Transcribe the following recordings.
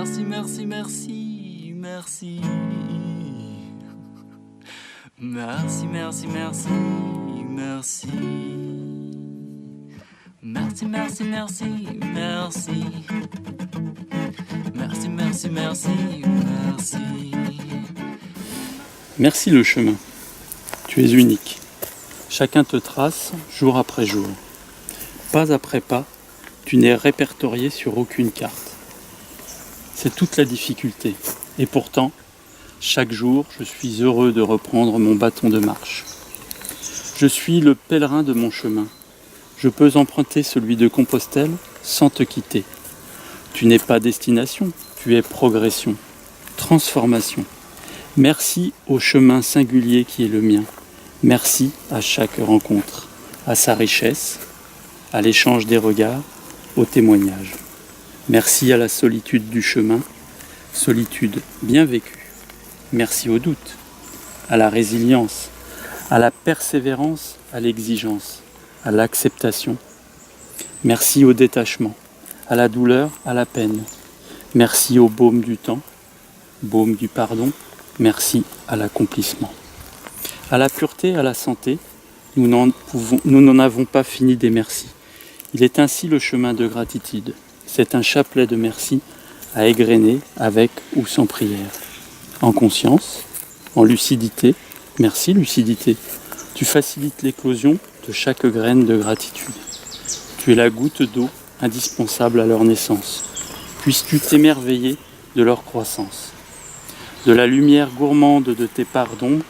Merci, merci, merci, merci. Merci, merci, merci, merci. Merci, merci, merci, merci. Merci, merci, merci, merci. Merci le chemin. Tu es unique. Chacun te trace jour après jour. Pas après pas, tu n'es répertorié sur aucune carte. C'est toute la difficulté. Et pourtant, chaque jour, je suis heureux de reprendre mon bâton de marche. Je suis le pèlerin de mon chemin. Je peux emprunter celui de Compostelle sans te quitter. Tu n'es pas destination, tu es progression, transformation. Merci au chemin singulier qui est le mien. Merci à chaque rencontre, à sa richesse, à l'échange des regards, au témoignage. Merci à la solitude du chemin, solitude bien vécue. Merci au doute, à la résilience, à la persévérance, à l'exigence, à l'acceptation. Merci au détachement, à la douleur, à la peine. Merci au baume du temps, baume du pardon. Merci à l'accomplissement. À la pureté, à la santé, nous n'en avons pas fini des merci. Il est ainsi le chemin de gratitude. C'est un chapelet de merci à égrener avec ou sans prière. En conscience, en lucidité. Merci lucidité. Tu facilites l'éclosion de chaque graine de gratitude. Tu es la goutte d'eau indispensable à leur naissance. Puisses-tu t'émerveiller de leur croissance. De la lumière gourmande de tes pardons,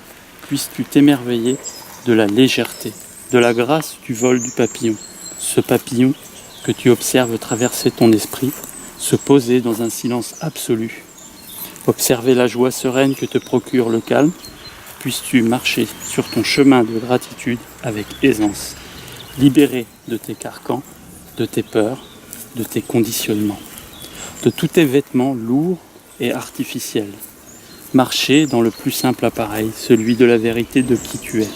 puisses-tu t'émerveiller de la légèreté, de la grâce du vol du papillon. Ce papillon que tu observes traverser ton esprit, se poser dans un silence absolu. Observer la joie sereine que te procure le calme, puisses-tu marcher sur ton chemin de gratitude avec aisance, libéré de tes carcans, de tes peurs, de tes conditionnements, de tous tes vêtements lourds et artificiels. Marcher dans le plus simple appareil, celui de la vérité de qui tu es,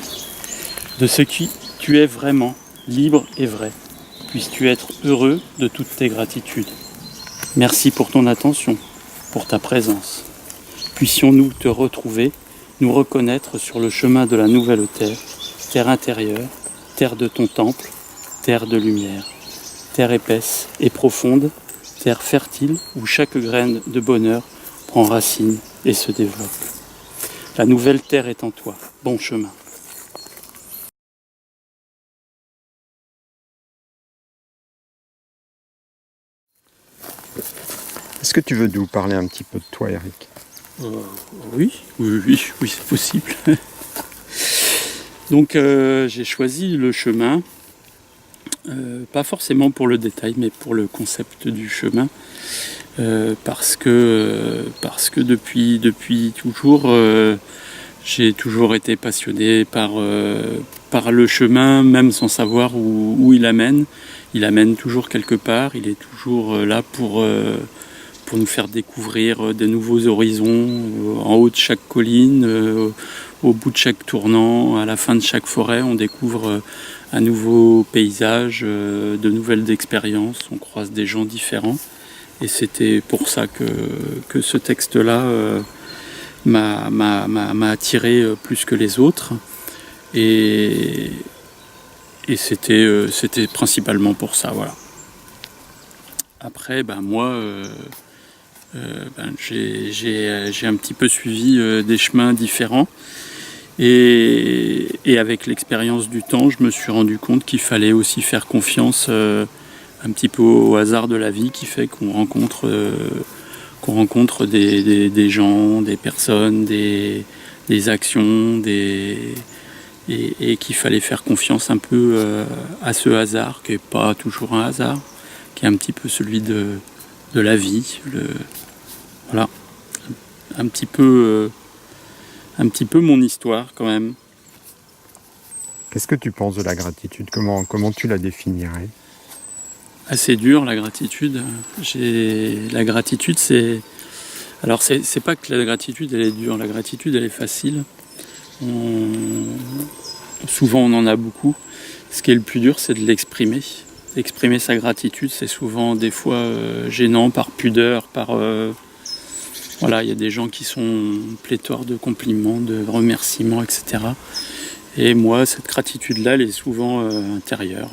de ce qui tu es vraiment, libre et vrai. Puisses-tu être heureux de toutes tes gratitudes. Merci pour ton attention, pour ta présence. Puissions-nous te retrouver, nous reconnaître sur le chemin de la nouvelle terre, terre intérieure, terre de ton temple, terre de lumière, terre épaisse et profonde, terre fertile où chaque graine de bonheur prend racine et se développe. La nouvelle terre est en toi. Bon chemin. Est-ce que tu veux nous parler un petit peu de toi, Eric ? Oui, c'est possible. Donc j'ai choisi le chemin, pas forcément pour le détail, mais pour le concept du chemin, parce que depuis toujours, j'ai toujours été passionné par le chemin, même sans savoir où il amène. Il amène toujours quelque part, il est toujours là pour nous faire découvrir de nouveaux horizons, en haut de chaque colline, au bout de chaque tournant, à la fin de chaque forêt, on découvre un nouveau paysage, de nouvelles expériences, on croise des gens différents. Et c'était pour ça que ce texte-là m'a attiré plus que les autres. Et c'était principalement pour ça, voilà. Après, moi, j'ai un petit peu suivi des chemins différents. Et avec l'expérience du temps, je me suis rendu compte qu'il fallait aussi faire confiance un petit peu au hasard de la vie qui fait qu'on rencontre des gens, des personnes, des actions, et qu'il fallait faire confiance un peu à ce hasard, qui n'est pas toujours un hasard, qui est un petit peu celui de la vie. Voilà, un petit peu mon histoire quand même. Qu'est-ce que tu penses de la gratitude ? Comment tu la définirais ? Assez dur, la gratitude. La gratitude, c'est... Alors, c'est pas que la gratitude, elle est dure. La gratitude, elle est facile. Souvent, on en a beaucoup. Ce qui est le plus dur, c'est de l'exprimer. Exprimer sa gratitude, c'est souvent des fois gênant, par pudeur, par Voilà, il y a des gens qui sont pléthores de compliments, de remerciements, etc. Et moi, cette gratitude-là, elle est souvent intérieure.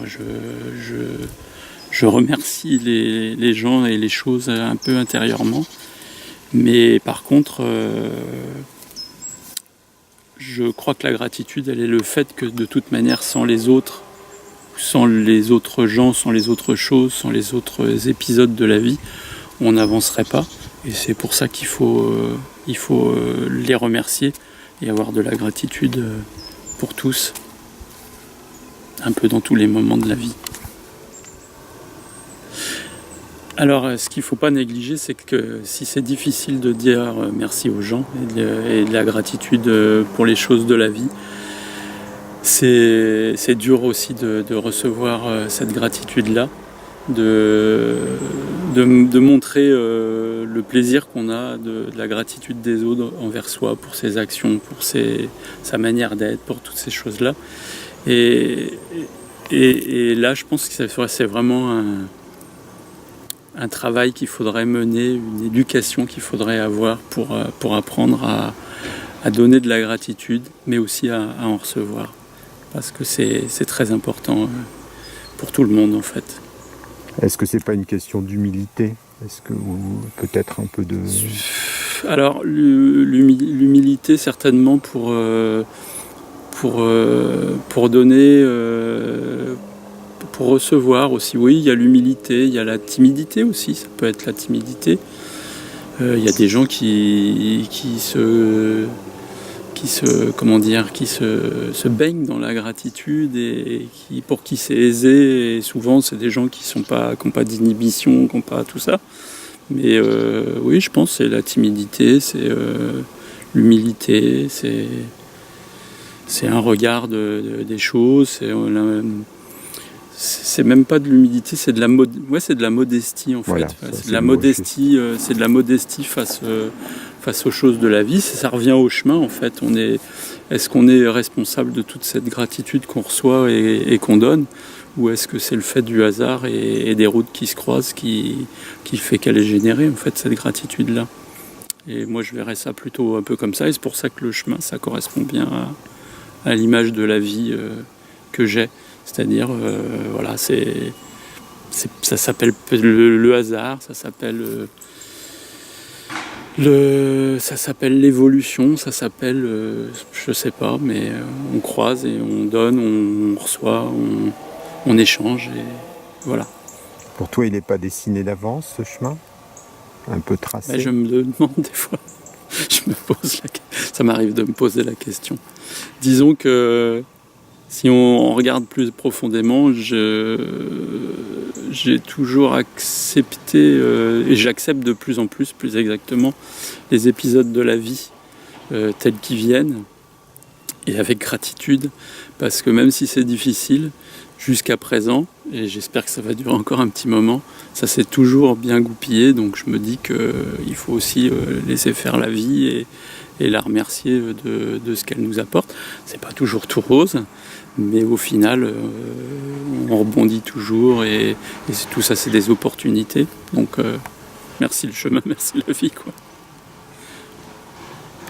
Je remercie les gens et les choses un peu intérieurement. Mais par contre, je crois que la gratitude, elle est le fait que de toute manière, sans les autres gens, sans les autres choses, sans les autres épisodes de la vie, on n'avancerait pas. Et c'est pour ça qu'il faut les remercier et avoir de la gratitude pour tous, un peu dans tous les moments de la vie. Alors, ce qu'il ne faut pas négliger, c'est que si c'est difficile de dire merci aux gens et de la gratitude pour les choses de la vie, c'est dur aussi de recevoir cette gratitude-là, de montrer le plaisir qu'on a de la gratitude des autres envers soi, pour ses actions, pour sa manière d'être, pour toutes ces choses-là. Et là, je pense que c'est vraiment un travail qu'il faudrait mener, une éducation qu'il faudrait avoir pour apprendre à donner de la gratitude, mais aussi à en recevoir. Parce que c'est très important pour tout le monde, en fait. Est-ce que c'est pas une question d'humilité? Est-ce que peut-être un peu de... Alors, l'humilité, certainement, pour donner... pour recevoir aussi, oui, il y a l'humilité, il y a la timidité aussi, ça peut être la timidité. Il y a des gens qui se baignent dans la gratitude et pour qui c'est aisé. Et souvent, c'est des gens qui n'ont pas d'inhibition, qui n'ont pas tout ça. Mais oui, je pense que c'est la timidité, c'est l'humilité, c'est un regard des choses, c'est même pas de l'humilité, c'est de la modestie en fait. Voilà, c'est de la modestie, face aux choses de la vie. Ça revient au chemin en fait. Est-ce qu'on est responsable de toute cette gratitude qu'on reçoit et qu'on donne, ou est-ce que c'est le fait du hasard et des routes qui se croisent qui fait qu'elle est générée en fait, cette gratitude-là? Et moi je verrais ça plutôt un peu comme ça, et c'est pour ça que le chemin, ça correspond bien à l'image de la vie que j'ai. C'est-à-dire, voilà, ça s'appelle le hasard, ça s'appelle l'évolution, ça s'appelle, je sais pas, mais on croise et on donne, on reçoit, on échange, et voilà. Pour toi, il n'est pas dessiné d'avance, ce chemin? Un peu tracé? Mais je me le demande des fois. Ça m'arrive de me poser la question. Disons que si on regarde plus profondément, j'ai toujours accepté, et j'accepte de plus en plus exactement, les épisodes de la vie tels qu'ils viennent, et avec gratitude, parce que même si c'est difficile, jusqu'à présent, et j'espère que ça va durer encore un petit moment, ça s'est toujours bien goupillé, donc je me dis qu'il faut aussi laisser faire la vie et la remercier de ce qu'elle nous apporte. C'est pas toujours tout rose, mais au final, on rebondit toujours, et tout ça, c'est des opportunités. Donc, merci le chemin, merci la vie, quoi.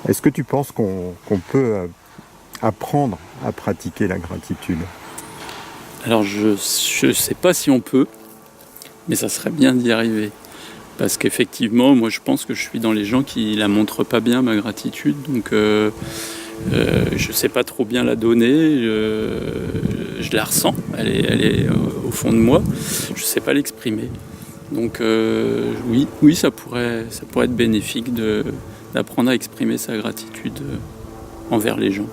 Est-ce que tu penses qu'on peut apprendre à pratiquer la gratitude? Alors, je sais pas si on peut, mais ça serait bien d'y arriver. Parce qu'effectivement, moi, je pense que je suis dans les gens qui la montrent pas bien, ma gratitude. Donc, je sais pas trop bien la donner. Je la ressens. Elle est au fond de moi. Je sais pas l'exprimer. Donc, oui, ça pourrait être bénéfique d'apprendre à exprimer sa gratitude envers les gens.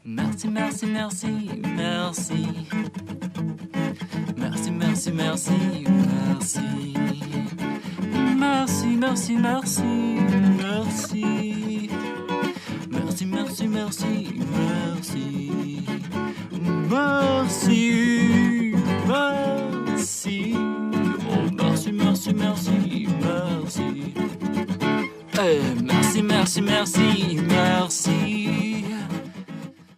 Merci, merci, merci, merci. Merci, merci, merci, merci. Merci, merci, merci, merci. Merci, merci, merci, merci. Merci, merci. Oh, merci, merci, merci, merci. Merci, merci, merci,